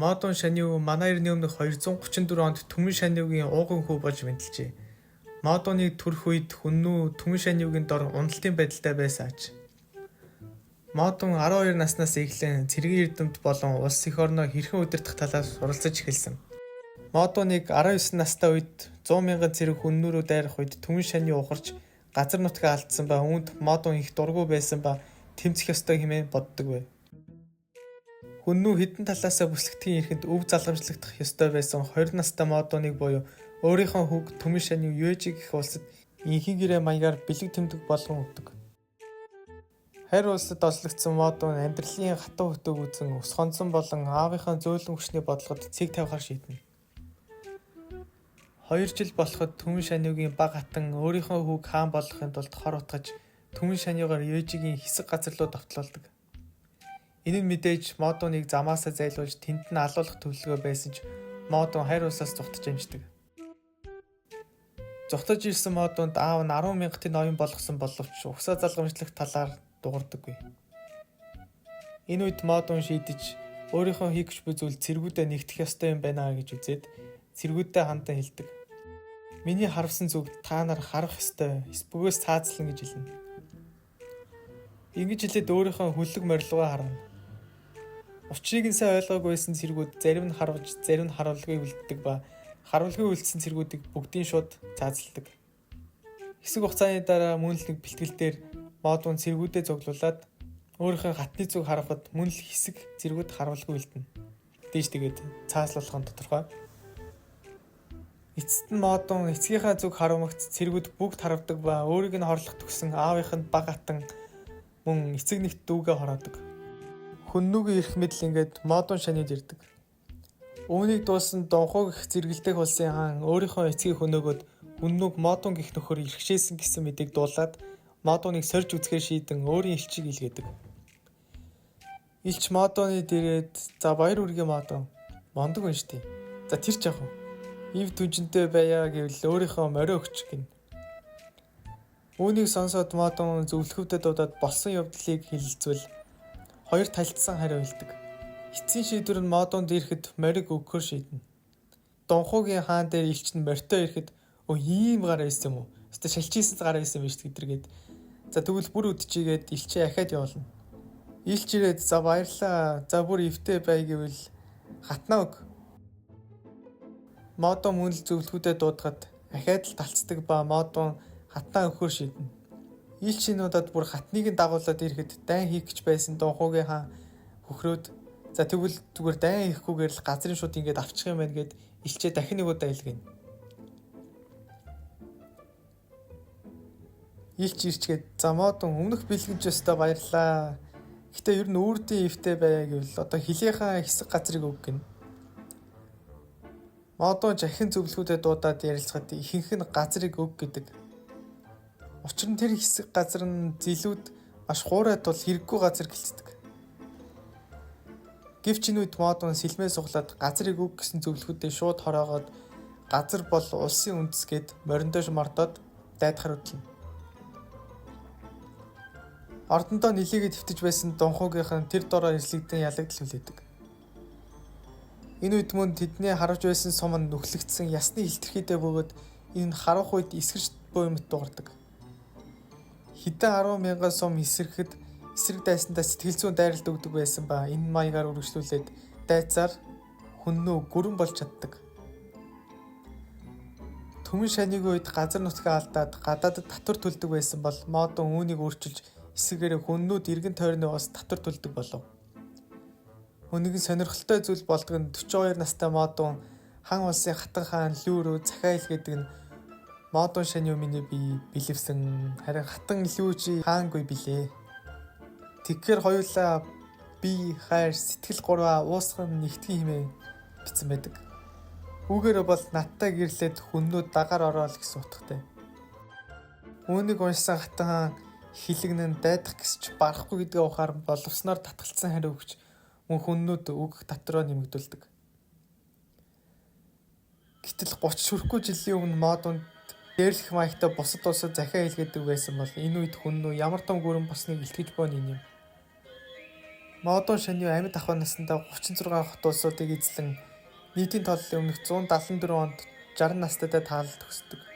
Модон Шаниу манай эртний өмнөх 234 онд Түмэн Шаниугийн ууган хүү болж мэдлжээ. Модоныг төрөх үед Хүннүү Түмэн Шаниугийн дор уналтын байдалтай байсан аж. Модон 12 наснаас эхлэн цэргийн эрдэмт болон улс эх орноо хэрхэн удирдах талаас суралцаж эхэлсэн. Модоныг 19 настай үед 100 мянган цэрэг Хүннүү рүү дайрах үед Түмэн Шаниу ухарч газар нутгаа алдсан ба үүнд Модон их дургүй байсан ба тэмцэх ёстой хэмээн боддог байв. Хүннүү хэдэн талаасаа бүслэгдэхийн эрэхэнд өв залгамжлагдах ёстой байсан 20 настай Модоныг буюу өөрийнхөө хүүг Түмэн Шаниу Юэжиг гэх улсад инхий гэрээ маягаар бэлэг тэмдэг болгон өгдөг. Харь улсад ослогдсон Модон амьдралын хатуу хөтөөг үзэн ус хонцсон болон аавынхаа зөөлөн хүчний бодлогод цэг тавихаар шийднэ. 2 жил болоход Түмэн Шаниугийн баг хатан өөрийнхөө хүүг хаан болгохын тулд хор утгаж Түмэн Шаниугаар Юэжигийн хэсэг газар руу давталуулдаг. Энэ нь мэдээж Модоныг замаасаа зайлуулж тэнд нь алуулах төлөвлөгөө байсан ч Модон харь улсаас зугтаж амждаг. Зугтаж ирсэн Модонд аав нь 10 мянгатын ноён болгосон боловч угсаа залгамжлах талаар дуурдаггүй. Энэ үед Модон шийдэж өөрийнхөө хийх гэж буй зүйл цэргүүдэд нэгтгэх ёстой юм байна гэж үзээд цэргүүдэд хандан хэлдэг. Миний харвсан зүг та нар харах ёстой, эсбөгөөс цаазлан гэж хэлнэ. Ингэж хэлээд өөрийнхөө хүлэг морилгоо харна. Учрыг нь сайн ойлгоогүйсэн цэргүүд зарим нь харваж, зарим нь харуулгүй үлддэг ба харуулгүй үлдсэн цэргүүдийг бүгдийн шууд цаазалдаг. Хэсэг хугацааны дараа мөн л нэг бэлтгэл дээр Модон цэргүүдэд зоглуулад өөрийнхөө хатны зүг харавхад мөн л хэсэг цэргүүд харуулгүй үлдэнэ. Дээж тэгээд цаазлуулах нь тодорхой. Эцэст нь Модон эцгийнхаа зүг харамгт цэргүүд бүгд харавдаг ба өөрийг нь хорлох төгсөн аавынх нь баг хатан мөн эцэг нэгт дүүгээ хороодог. Хүннүүгийн эрх мэдэл ингээд Модон Шаниуд ирдэг. Үүнийг дуулсан Донхоо гэх зэрэгэлдэх улсын хаан өөрийнхөө эцгийг хөнөөгөөд Хүннүүг Модон гэх нөхөр ирхшээсэн гэсэн мэдээг дуулаад Модоныг сорж үзэхээр шийдэн өөрийн элчийг илгээдэг. Илч Модоны дээрээд "За баяр үргээ Модон. Мондог байна штий. За тэр ч яах вэ? Ив түнжинтэй байя" гэвэл өөрийнхөө морио өгч гин. Үүнийг сонсоод Модон зөвлөхөвдөд дуудаад болсон явдлыг хэлэлцвэл хоёр талцсан хариу хэлдэг. Эцсийн шийдвэр нь Модонд ирэхэд мориг өгөхөр шийднэ. Донхогийн хаан дээр илч нь морьтой ирэхэд "Өө ийм гараа исэн юм уу? Өстө шалчижсэн гараа исэн биш" гэдэргээд "За тэгвэл бүр үдчигээд илчээ ахаад явуулна." Илч ирээд "За баярлаа. За бүр эвтэй бай" гэвэл "Хатнаа өг." Модон мөн л зөвлөхүүдэд дуудахад ахаад л талцдаг ба Модон хатнаа өгөхөр шийднэ. Илч энэ удаад бүр хатныг нь дагуулад ирэхэд дайн хийх гэж байсан Донхогийн хаан хөхрөөд "За тэгвэл зүгээр дайн хийхгүйгээр л газрын шууд ингээд авчих юм байна" гэд илчээ дахин нэг удаа илгээнэ. Илч ирчгээд "За Модон өмнөх бэлгэмж өстө баярлаа. Гэтэ ер нь үрдийн эвтэй байя" гэвэл "Одоо хилийнхаа хэсэг газрыг өг" гэнэ. Модон жахин зөвлөхүүдэд дуудаад ярилцахад ихэнх нь газрыг өг гэдэг. Учир нь тэр хэсэг газар нь зилүүд маш хуурай тул хэрэггүй газар гэлцдэг. Гэвч энэ үед Модон сэлмээ суглаад газрыг өг гэсэн зөвлөхүүдэд шууд хороогоод газар бол улсын үндэс гээд мориндоош мордоод дайдахаар хөдлөнө. Ордондоо нилээгээ твтэж байсан Донхогийнхан тэр дороо эслэгдэн ялагдал хүлээдэг. Энэ үед мөн тэдний харавж байсан сум нь нүхлэгдсэн ясны хилтерхийдээ бөгөөд энэ харавх үед эсгэрч буй мэт дуурдаг. Хэдэн 10 мянган сум эсрэхэд эсрэг дайсандаа сэтгэл зүйн дайралт өгдөг байсан ба энэ маягаар үргэлжлүүлээд дайцаар Хүннүү гүрэн болж чаддаг. Түмэн Шаниугийн үед газар нутгаа алдаад гадаадд татвар төлдөг байсан бол Модон үүнийг өөрчилж эсрэгээр Хүннүүд эргэн тойрны ус татвар төлдөг болов. Үнэн сонирхолтой зүйл болдог нь 42 настай Модон хан улсын хатан хаан Лүү рүү захиа илгээдэг нь "Модон Шаниу миний бие билевсэн. Харин хатан Лүү чи хаангүй билээ. Тэгэхээр хоёулаа бие, хайр, сэтгэл гурваа уусган нэгтгэн" хэмээн бичсэн байдаг. Үүгээр бол надтай гэрлээд Хүннүүд дагаар ороо л гэсэн утгатай. Үүнийг уншсан хатан хаан хилэгнэн дайдах гэсч барахгүй гэдгээ ухаар боловсноор татгалцсан хариу өгч мөн Хүннүүд өгөх татроо нэмэгдүүлдэг. Гэтэл 30 хүрэхгүй жилийн өмнө Модонд дээрлэх маягтай бусад улсад захиа илгээдэг байсан бол энэ үед Хүннүү ямар том гүрэн босныг илтгэж буй юм. Модон Шанью амьд ахуй насндаа 36 хот улсуудыг эзлэн нийтийн тооллын өмнөх 174 онд 60 настайдаа таалал төгсдөг.